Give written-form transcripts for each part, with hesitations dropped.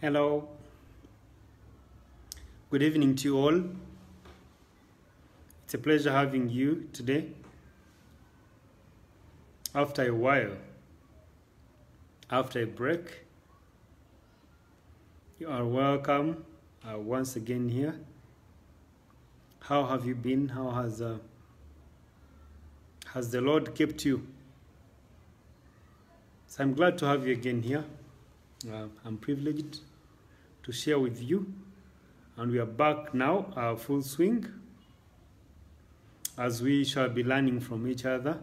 Hello. Good evening to you all. It's a pleasure having you today. After a while, after a break, you are welcome once again here. How have you been? How has the Lord kept you? So I'm glad to have you again here. I'm privileged to share with you, and we are back now, full swing, as we shall be learning from each other.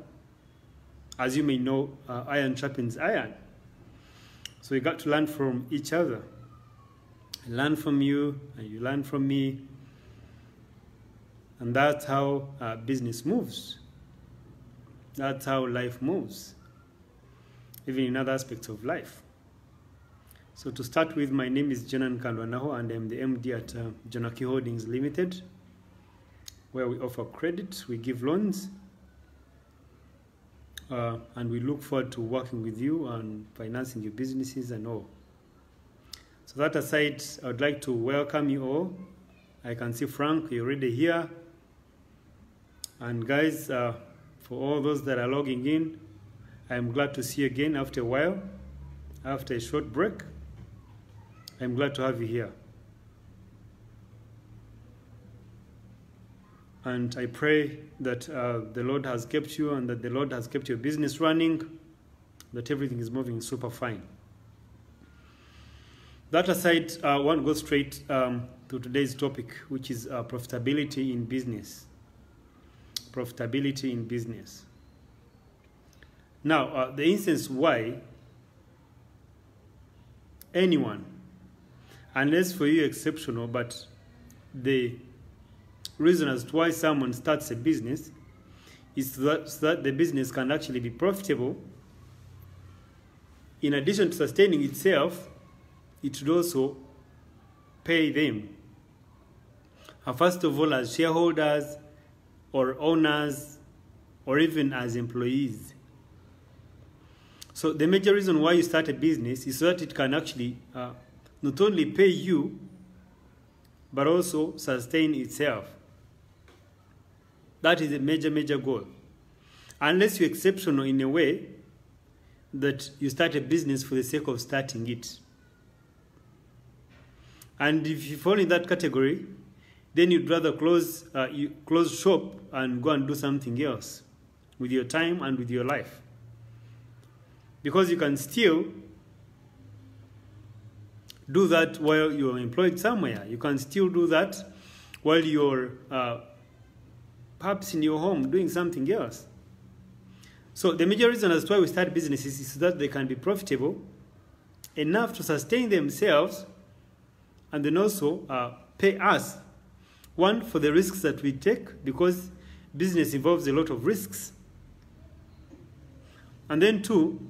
As you may know, iron sharpens iron. So we got to learn from each other. I learn from you, and you learn from me. And that's how business moves. That's how life moves, even in other aspects of life. So to start with, my name is Jonan Kandwanaho, and I'm the MD at Jonan Holdings Limited, where we offer credit, we give loans, and we look forward to working with you on financing your businesses and all. So that aside, I would like to welcome you all. I can see Frank, you're already here. And guys, for all those that are logging in, I'm glad to see you again after a while, after a short break. I'm glad to have you here. And I pray that the Lord has kept you, and that the Lord has kept your business running, that everything is moving super fine. That aside, I want to go straight to today's topic, which is profitability in business. Profitability in business. Now, the instance why anyone, unless for you exceptional, but the reason as to why someone starts a business is so that the business can actually be profitable. In addition to sustaining itself, it should also pay them. First of all, as shareholders or owners, or even as employees. So the major reason why you start a business is so that it can actually not only pay you, but also sustain itself. That is a major goal. Unless you're exceptional in a way that you start a business for the sake of starting it. And if you fall in that category, then you'd rather close shop and go and do something else with your time and with your life. Because you can still do that while you're employed somewhere. You can still do that while you're perhaps in your home doing something else. So the major reason as to why we start businesses is so that they can be profitable enough to sustain themselves, and then also pay us. One, for the risks that we take, because business involves a lot of risks. And then two,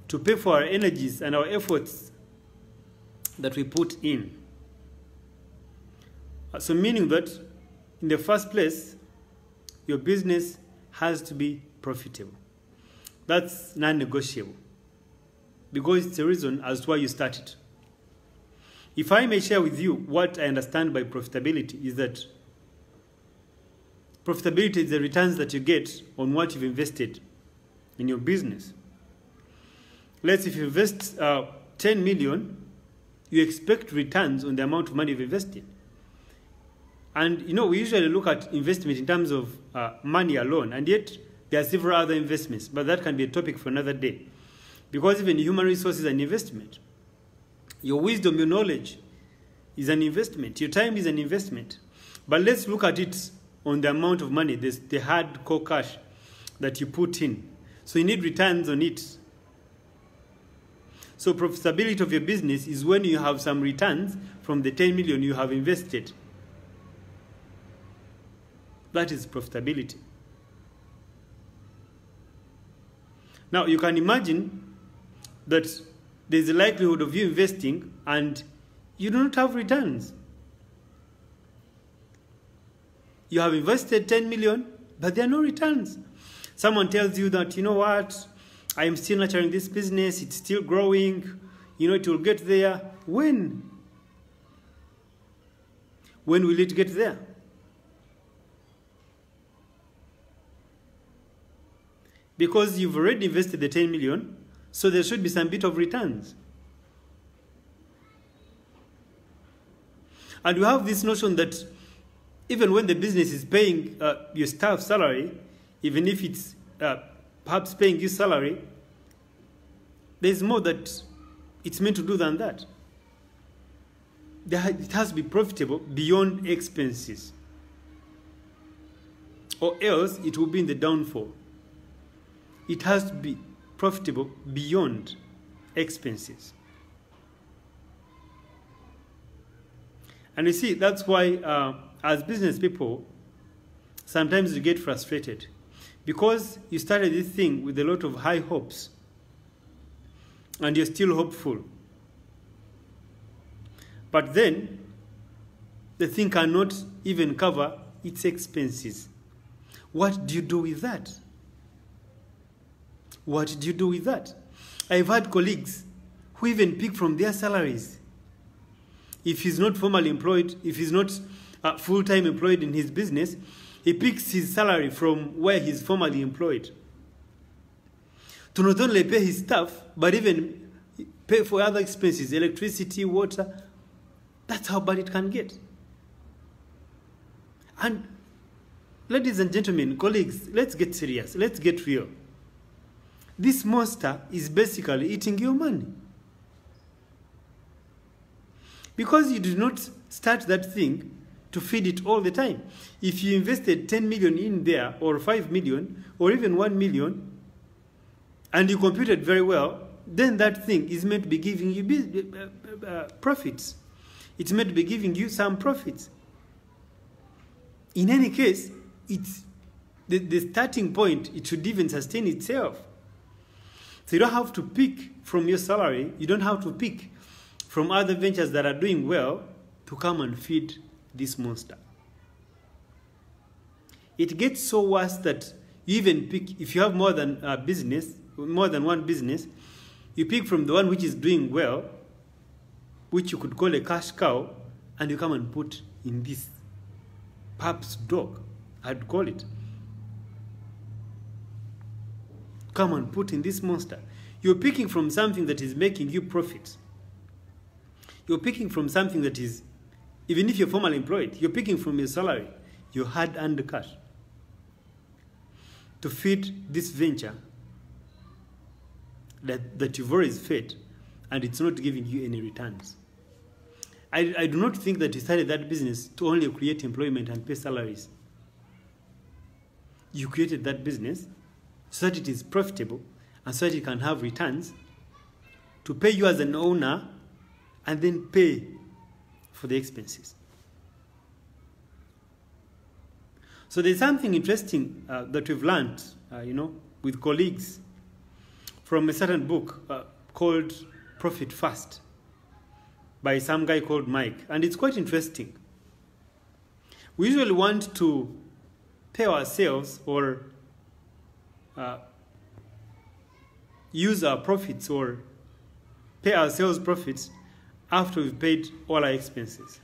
to pay for our energies and our efforts that we put in. So meaning that, in the first place, your business has to be profitable. That's non-negotiable, because it's a reason as to why you started. If I may share with you what I understand by profitability, is that profitability is the returns that you get on what you've invested in your business. Let's say if you invest 10 million, you expect returns on the amount of money you've invested. And you know, we usually look at investment in terms of money alone, and yet there are several other investments, but that can be a topic for another day. Because even human resources is an investment. Your wisdom, your knowledge is an investment. Your time is an investment. But let's look at it on the amount of money, the hardcore cash that you put in. So you need returns on it. So profitability of your business is when you have some returns from the 10 million you have invested. That is profitability. Now you can imagine that there's a likelihood of you investing and you do not have returns. You have invested 10 million, but there are no returns. Someone tells you that, you know what, I am still nurturing this business, it's still growing, it will get there when? When will it get there? Because you've already invested the 10 million, so there should be some bit of returns. And you have this notion that even when the business is paying your staff salary, even if it's perhaps paying you salary, there's more that it's meant to do than that. It has to be profitable beyond expenses, or else it will be in the downfall. It has to be profitable beyond expenses. And you see, that's why as business people, sometimes you get frustrated because you started this thing with a lot of high hopes and you're still hopeful. But then the thing cannot even cover its expenses. What do you do with that? What do you do with that? I've had colleagues who even pick from their salaries. If he's not formally employed, if he's not full-time employed in his business, he picks his salary from where he's formally employed. To not only pay his staff, but even pay for other expenses, electricity, water. That's how bad it can get. And ladies and gentlemen, colleagues, let's get serious. Let's get real. This monster is basically eating your money. Because you do not start that thing to feed it all the time. If you invested 10 million in there, or 5 million, or even 1 million, and you computed very well, then that thing is meant to be giving you profits. It's meant to be giving you some profits. In any case, it's the starting point. It should even sustain itself. So you don't have to pick from your salary. You don't have to pick from other ventures that are doing well to come and feed this monster. It gets so worse that you even pick, if you have more than one business, you pick from the one which is doing well, which you could call a cash cow, and you come and put in this pup's dog, I'd call it. Come and put in this monster. You're picking from something that is making you profit. You're picking from something that is, even if you're formally employed, you're picking from your salary, your hard-earned cash, to feed this venture that you've always fed, and it's not giving you any returns. I do not think that you started that business to only create employment and pay salaries. You created that business so that it is profitable and so that it can have returns to pay you as an owner and then pay for the expenses. So there's something interesting that we've learned, with colleagues from a certain book called Profit First by some guy called Mike. And it's quite interesting. We usually want to pay ourselves or use our profits or pay ourselves profits after we've paid all our expenses.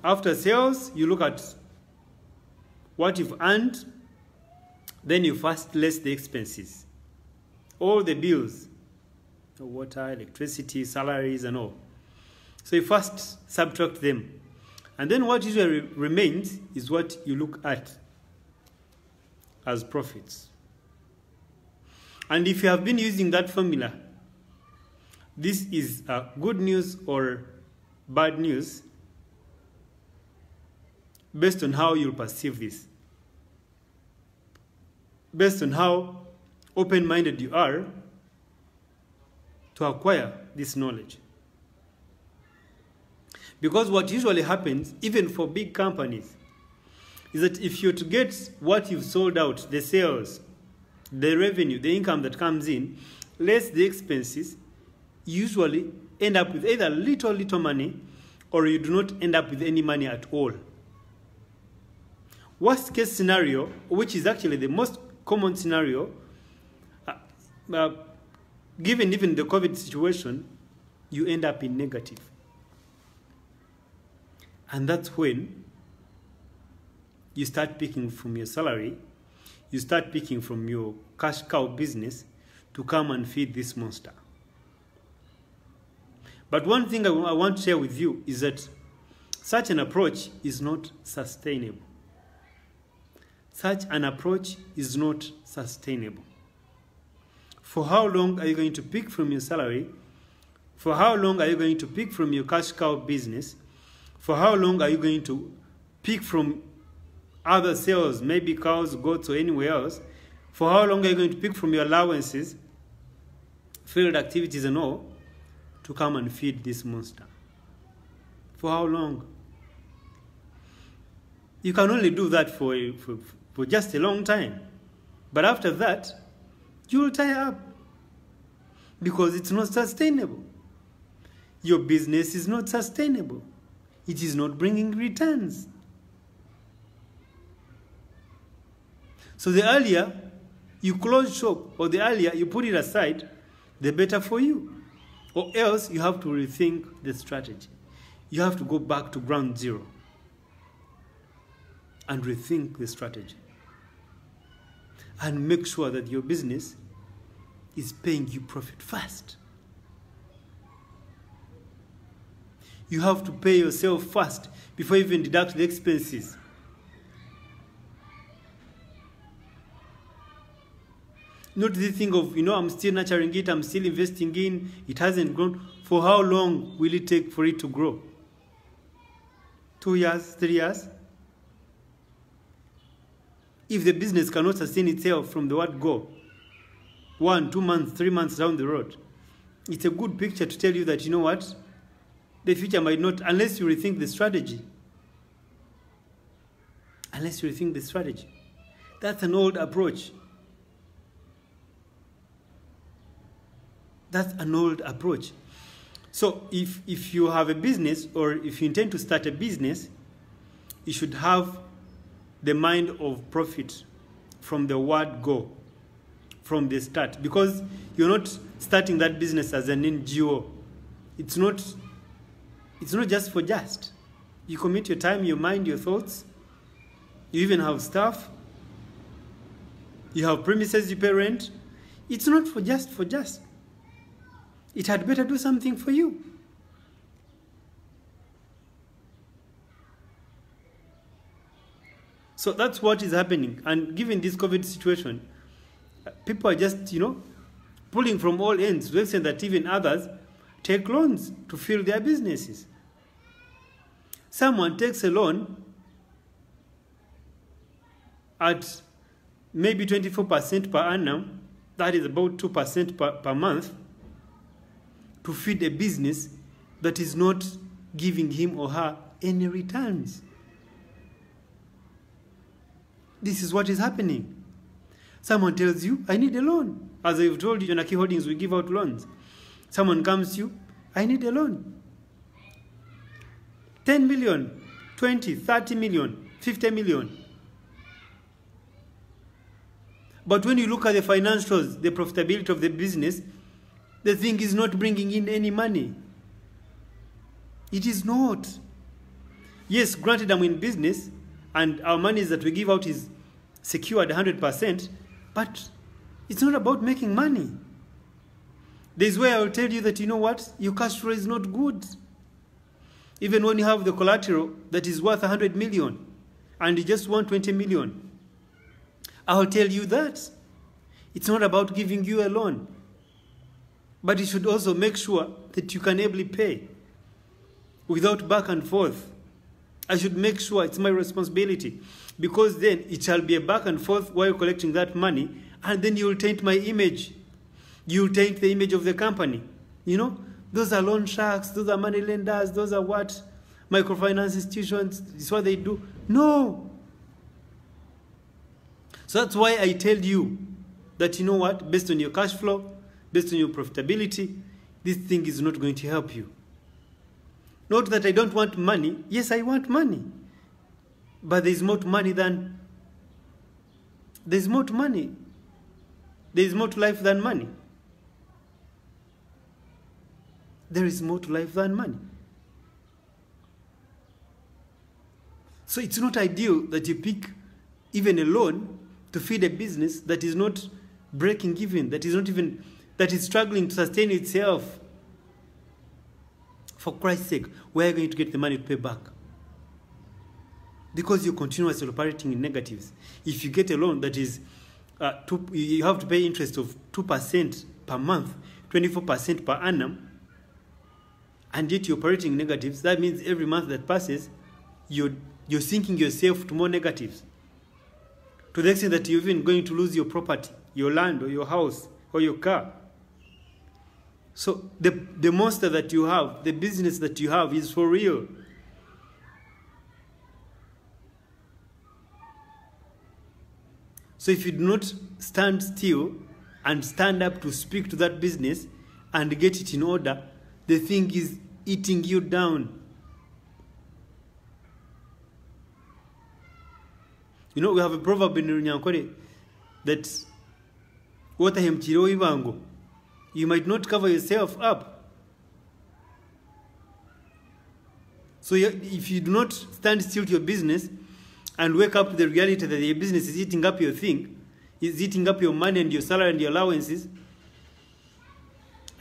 After sales, you look at what you've earned, then you first less the expenses. All the bills, water, electricity, salaries, and all. So you first subtract them. And then what usually remains is what you look at as profits. And if you have been using that formula, this is good news or bad news based on how you'll perceive this. Based on how open-minded you are to acquire this knowledge. Because what usually happens, even for big companies, is that if you're to get what you've sold out, the sales, the revenue, the income that comes in, less the expenses, you usually end up with either little money or you do not end up with any money at all. Worst case scenario, which is actually the most common scenario, given even the COVID situation, you end up in negative. And that's when you start picking from your salary, you start picking from your cash cow business to come and feed this monster. But one thing I want to share with you is that such an approach is not sustainable. Such an approach is not sustainable. For how long are you going to pick from your salary? For how long are you going to pick from your cash cow business? For how long are you going to pick from other sales, maybe cows, goats, or anywhere else? For how long are you going to pick from your allowances, field activities and all, to come and feed this monster? For how long? You can only do that for just a long time. But after that, you will tie up because it's not sustainable. Your business is not sustainable. It is not bringing returns. So the earlier you close shop or the earlier you put it aside, the better for you. Or else you have to rethink the strategy. You have to go back to ground zero and rethink the strategy. And make sure that your business is paying you profit fast. You have to pay yourself first before you even deduct the expenses. Not the thing of, I'm still nurturing it, I'm still investing in, it hasn't grown. For how long will it take for it to grow? 2 years, 3 years? If the business cannot sustain itself from the word go, 1, 2 months, 3 months down the road, it's a good picture to tell you that, the future might not, unless you rethink the strategy. Unless you rethink the strategy. That's an old approach. That's an old approach. So if you have a business or if you intend to start a business, you should have the mind of profit from the word go, from the start. Because you're not starting that business as an NGO. It's not just for just. You commit your time, your mind, your thoughts. You even have staff. You have premises you pay rent. It's not for just. It had better do something for you. So that's what is happening. And given this COVID situation, people are just, pulling from all ends to the extent that even others take loans to fill their businesses. Someone takes a loan at maybe 24% per annum, that is about 2% per month, to feed a business that is not giving him or her any returns. This is what is happening. Someone tells you, I need a loan. As I've told you, Jonaki Holdings, we give out loans. Someone comes to you, I need a loan. 10 million, 20, 30 million, 50 million. But when you look at the financials, the profitability of the business, the thing is not bringing in any money. It is not. Yes, granted I'm in business and our money that we give out is secured 100%, but it's not about making money. There's where I will tell you that, your cash flow is not good. Even when you have the collateral that is worth 100 million and you just want 20 million, I will tell you that. It's not about giving you a loan. But you should also make sure that you can ably pay without back and forth. I should make sure it's my responsibility, because then it shall be a back and forth while collecting that money, and then you will taint my image. You will taint the image of the company. Those are loan sharks, those are money lenders, those are what? Microfinance institutions, this is what they do. No. So that's why I tell you that, based on your cash flow, based on your profitability, this thing is not going to help you. Not that I don't want money. Yes, I want money. But there's more to money than... There's more to money. There's more to life than money. There is more to life than money. So it's not ideal that you pick even a loan to feed a business that is not breaking even, that is struggling to sustain itself. For Christ's sake, where are you going to get the money to pay back? Because you're continuously operating in negatives. If you get a loan that is, you have to pay interest of 2% per month, 24% per annum, and yet you're operating in negatives, that means every month that passes, you're sinking yourself to more negatives. To the extent that you're even going to lose your property, your land or your house or your car. So the monster that you have, the business that you have is for real. So if you do not stand still and stand up to speak to that business and get it in order, the thing is eating you down. You know, we have a proverb in Runyankore that you might not cover yourself up. So if you do not stand still to your business and wake up to the reality that your business is eating up your thing, is eating up your money and your salary and your allowances,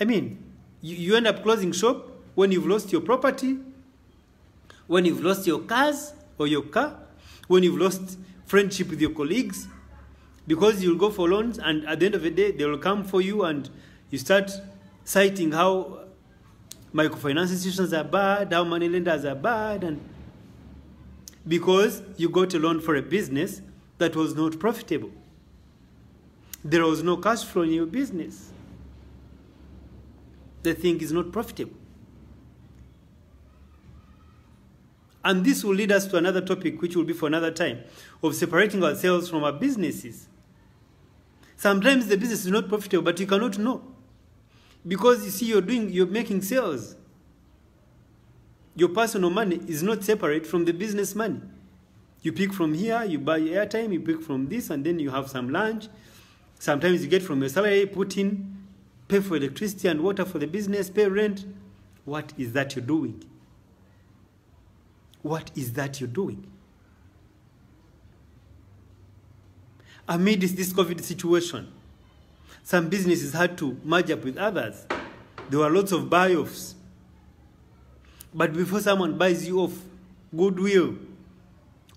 I mean, you end up closing shop when you've lost your property, when you've lost your cars or your car, when you've lost friendship with your colleagues, because you'll go for loans and at the end of the day, they will come for you and you start citing how microfinance institutions are bad, how money lenders are bad, and because you got a loan for a business that was not profitable. There was no cash flow in your business. The thing is not profitable. And this will lead us to another topic, which will be for another time, of separating ourselves from our businesses. Sometimes the business is not profitable, but you cannot know. Because you see, you're making sales. Your personal money is not separate from the business money. You pick from here, you buy airtime, you pick from this, and then you have some lunch. Sometimes you get from your salary, put in, pay for electricity and water for the business, pay rent. What is that you're doing? What is that you're doing? Amidst this COVID situation, some businesses had to merge up with others. There were lots of buy-offs. But before someone buys you off goodwill,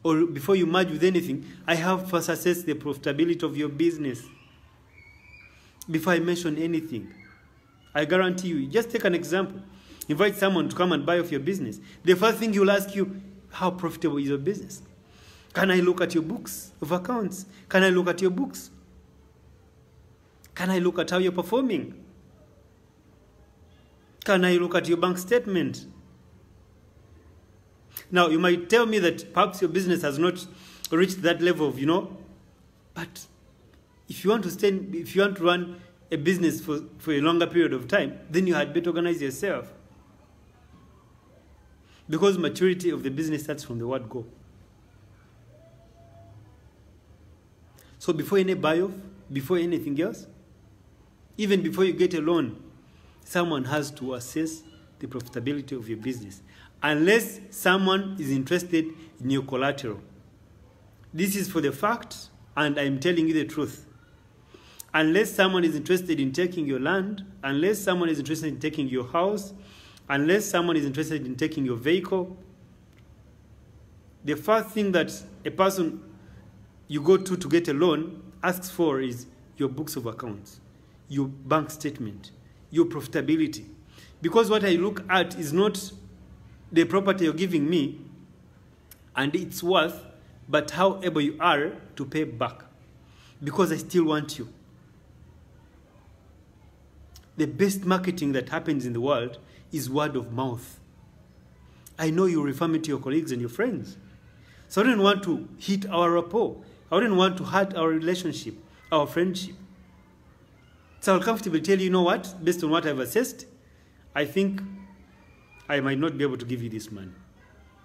or before you merge with anything, I have first assessed the profitability of your business. Before I mention anything, I guarantee you, just take an example. Invite someone to come and buy off your business. The first thing he will ask you, how profitable is your business? Can I look at your books of accounts? Can I look at your books? Can I look at how you're performing? Can I look at your bank statement? Now, you might tell me that perhaps your business has not reached that level of, but if you want to run a business for a longer period of time, then you had better organize yourself. Because maturity of the business starts from the word go. So before any buy-off, before anything else, even before you get a loan, someone has to assess the profitability of your business. Unless someone is interested in your collateral. This is for the fact, and I'm telling you the truth. Unless someone is interested in taking your land, unless someone is interested in taking your house, unless someone is interested in taking your vehicle, the first thing that a person you go to get a loan asks for is your books of accounts, your bank statement, your profitability. Because what I look at is not the property you're giving me and its worth, but how able you are to pay back. Because I still want you. The best marketing that happens in the world is word of mouth. I know you refer me to your colleagues and your friends. So I didn't want to hit our rapport. I didn't want to hurt our relationship, our friendship. So I'll comfortably tell you, what? Based on what I've assessed, I think I might not be able to give you this money.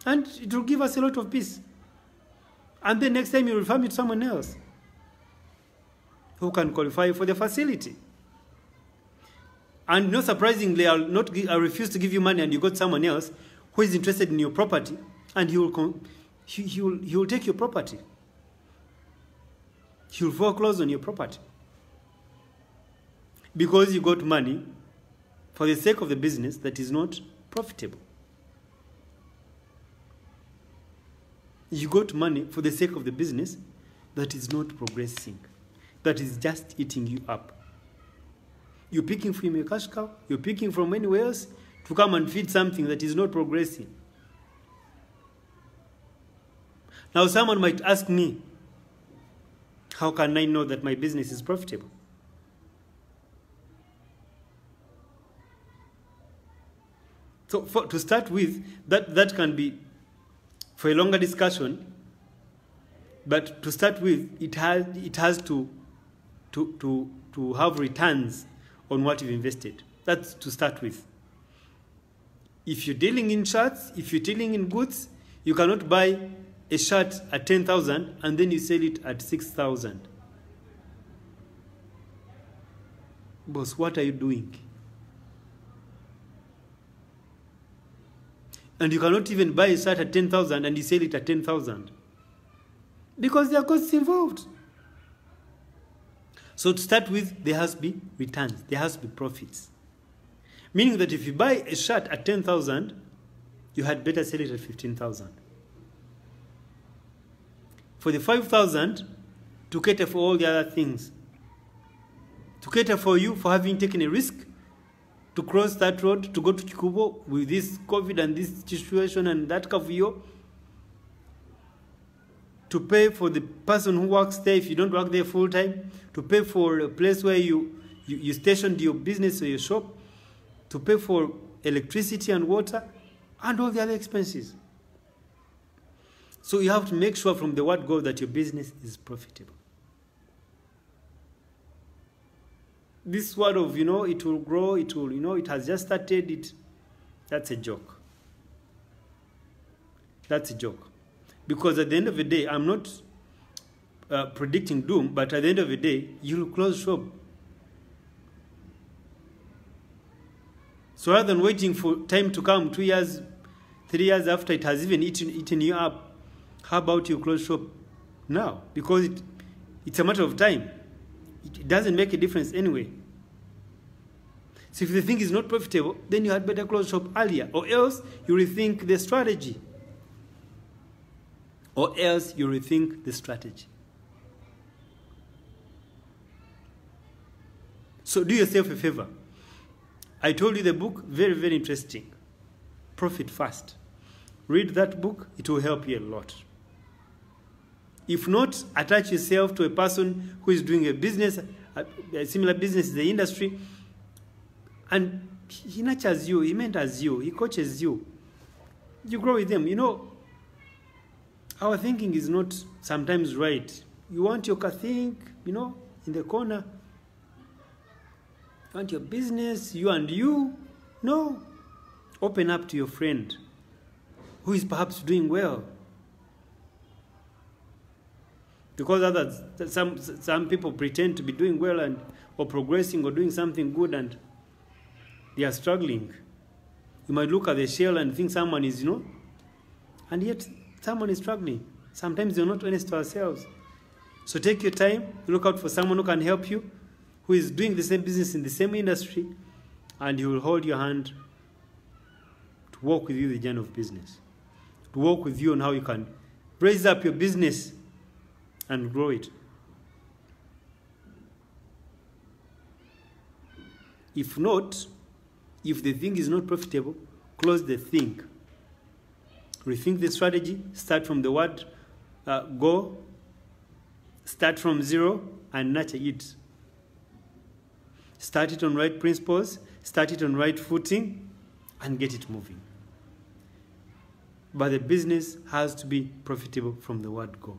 And it will give us a lot of peace. And then next time you refer me to someone else who can qualify for the facility. And not surprisingly, I'll refuse to give you money, and you got someone else who is interested in your property, and he will take your property. He will foreclose on your property. Because you got money for the sake of the business that is not profitable. You got money for the sake of the business that is not progressing, that is just eating you up. You're picking from your cash cow, you're picking from anywhere else to come and feed something that is not progressing. Now someone might ask me, how can I know that my business is profitable? So to start with, that can be for a longer discussion, but to start with, it has to have returns on what you've invested. That's to start with. If you're dealing in shirts, if you're dealing in goods, you cannot buy a shirt at 10,000 and then you sell it at 6,000. Boss, what are you doing? And you cannot even buy a shirt at 10,000 and you sell it at 10,000. Because there are costs involved. So to start with, there has to be returns. There has to be profits. Meaning that if you buy a shirt at 10,000, you had better sell it at 15,000. For the 5,000, to cater for all the other things. To cater for you for having taken a risk to cross that road, to go to Kikubo with this COVID and this situation and that kavuyo, to pay for the person who works there if you don't work there full time, to pay for a place where you stationed your business or your shop, to pay for electricity and water, and all the other expenses. So you have to make sure from the word go that your business is profitable. This word of, it will grow, it will, it has just started, that's a joke. That's a joke. Because at the end of the day, I'm not predicting doom, but at the end of the day, you'll close shop. So rather than waiting for time to come 2 years, 3 years after it has even eaten you up, how about you close shop now? Because it's a matter of time. It doesn't make a difference anyway. So if the thing is not profitable, then you had better close shop earlier, or else you rethink the strategy. So do yourself a favor. I told you the book, very, very interesting. Profit Fast. Read that book, it will help you a lot. If not, attach yourself to a person who is doing a business, a similar business in the industry, and he nurtures you, he mentors you, he coaches you. You grow with them. Our thinking is not sometimes right. You want your think, in the corner. You want your business, you and you. No. Open up to your friend who is perhaps doing well. Because some people pretend to be doing well or progressing or doing something good and they are struggling. You might look at the shell and think someone is, and yet someone is struggling. Sometimes we're not honest to ourselves. So take your time, look out for someone who can help you, who is doing the same business in the same industry, and he will hold your hand to walk with you the journey of business, to walk with you on how you can raise up your business and grow it. If not, if the thing is not profitable, close the thing. Rethink the strategy, start from the word go, start from zero and nurture it. Start it on right principles, start it on right footing, and get it moving. But the business has to be profitable from the word go.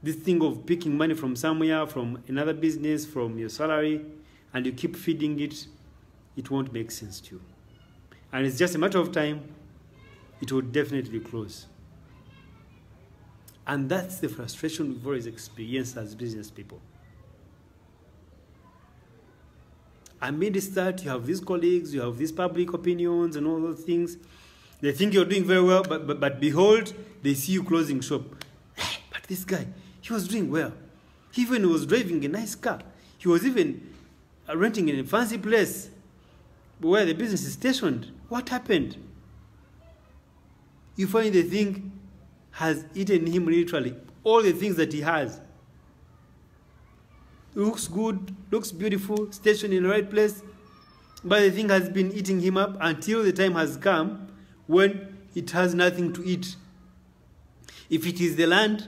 This thing of picking money from somewhere, from another business, from your salary, and you keep feeding it, it won't make sense to you. And it's just a matter of time, it will definitely close. And that's the frustration we've always experienced as business people. amidst that, you have these colleagues, you have these public opinions and all those things. They think you're doing very well, but behold, they see you closing shop. Hey, but this guy, he was doing well. He even was driving a nice car. He was even renting in a fancy place where the business is stationed. What happened? You find the thing has eaten him literally. All the things that he has. Looks good, looks beautiful, stationed in the right place, but the thing has been eating him up until the time has come when it has nothing to eat. If it is the land,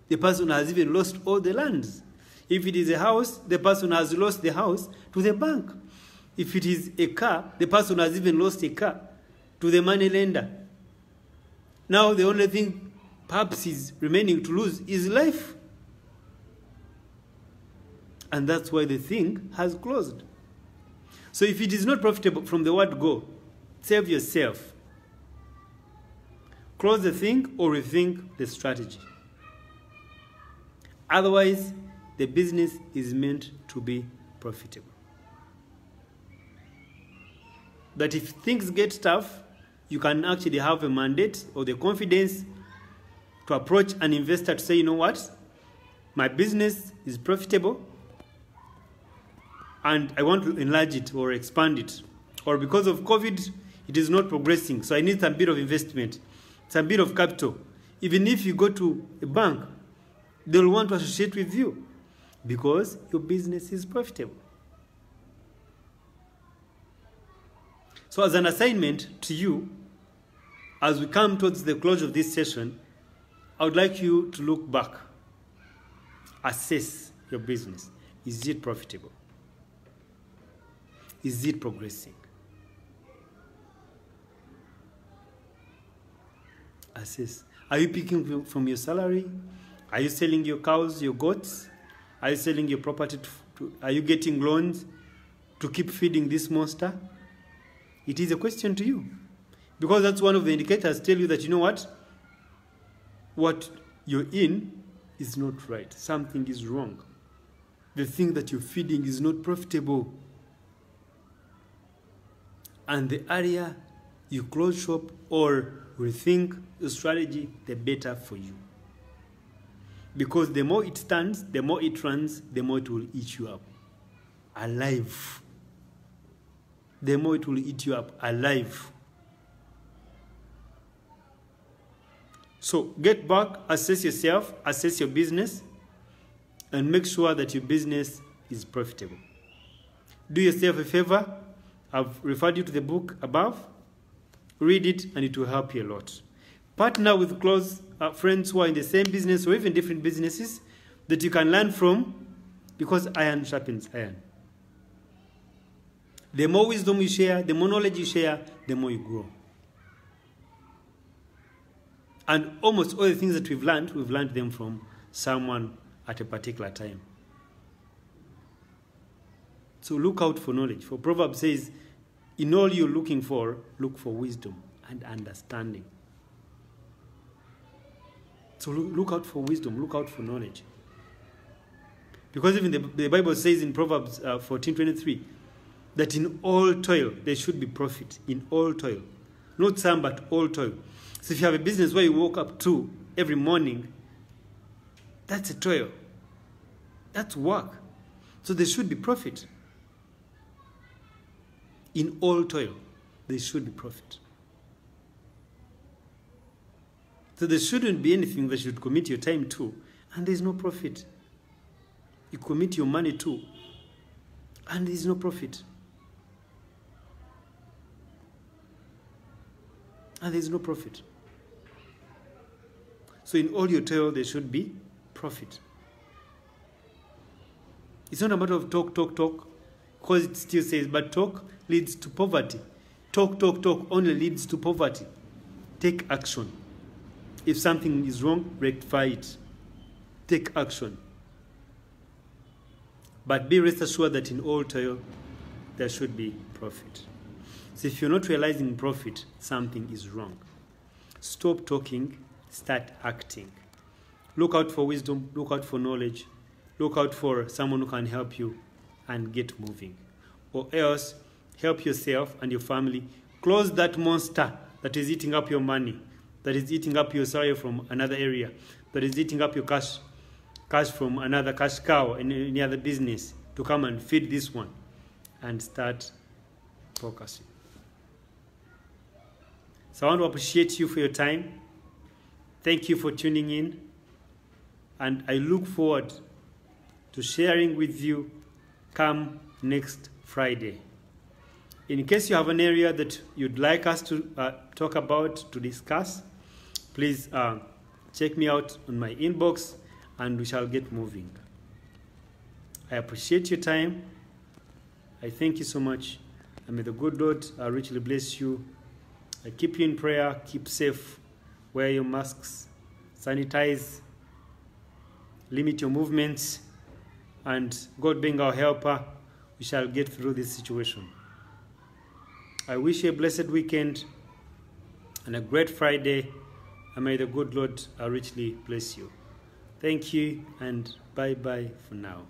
the person has even lost all the lands. If it is a house, the person has lost the house to the bank. If it is a car, the person has even lost a car to the money lender. Now the only thing perhaps is remaining to lose is life. And that's why the thing has closed. So if it is not profitable from the word go, save yourself. Close the thing or rethink the strategy. Otherwise, the business is meant to be profitable. That if things get tough, you can actually have a mandate or the confidence to approach an investor to say, you know what, my business is profitable and I want to enlarge it or expand it. Or because of COVID, it is not progressing, so I need some bit of investment, some bit of capital. Even if you go to a bank, they'll want to associate with you because your business is profitable. So as an assignment to you, as we come towards the close of this session, I would like you to look back. Assess your business. Is it profitable? Is it progressing? Assess. Are you picking from your salary? Are you selling your cows, your goats? Are you selling your property? Are you getting loans to keep feeding this monster? It is a question to you. Because that's one of the indicators tell you that, you know what you're in is not right. Something is wrong. The thing that you're feeding is not profitable. And the earlier you close shop or rethink the strategy, the better for you. Because the more it stands, the more it runs, the more it will eat you up alive. The more it will eat you up alive. So get back, assess yourself, assess your business, and make sure that your business is profitable. Do yourself a favor. I've referred you to the book above. Read it, and it will help you a lot. Partner with close friends who are in the same business or even different businesses that you can learn from, because iron sharpens iron. The more wisdom you share, the more knowledge you share, the more you grow. And almost all the things that we've learned them from someone at a particular time. So look out for knowledge. For Proverbs says, in all you're looking for, look for wisdom and understanding. So look out for wisdom, look out for knowledge. Because even the Bible says in Proverbs 14:23, that in all toil there should be profit. In all toil. Not some, but all toil. So if you have a business where you woke up to every morning, that's a toil. That's work. So there should be profit. In all toil, there should be profit. So there shouldn't be anything that you should commit your time to, and there's no profit. You commit your money to, and there's no profit. And there's no profit. So in all your toil, there should be profit. It's not a matter of talk, because it still says, but talk leads to poverty. Talk only leads to poverty. Take action. If something is wrong, rectify it. Take action. But be rest assured that in all toil, there should be profit. So if you're not realizing profit, something is wrong. Stop talking, start acting. Look out for wisdom, look out for knowledge, look out for someone who can help you, and get moving. or else help yourself and your family close that monster that is eating up your money, that is eating up your salary from another area, that is eating up your cash from another cash cow in any other business, to come and feed this one and start focusing. So I want to appreciate you for your time. Thank you for tuning in, and I look forward to sharing with you come next Friday. In case you have an area that you'd like us to talk about, to discuss, please check me out on my inbox and we shall get moving. I appreciate your time. I thank you so much. And may the good Lord richly bless you. I keep you in prayer. Keep safe. Wear your masks. Sanitize. Limit your movements. And God being our helper, we shall get through this situation. I wish you a blessed weekend and a great Friday. And may the good Lord richly bless you. Thank you, and bye-bye for now.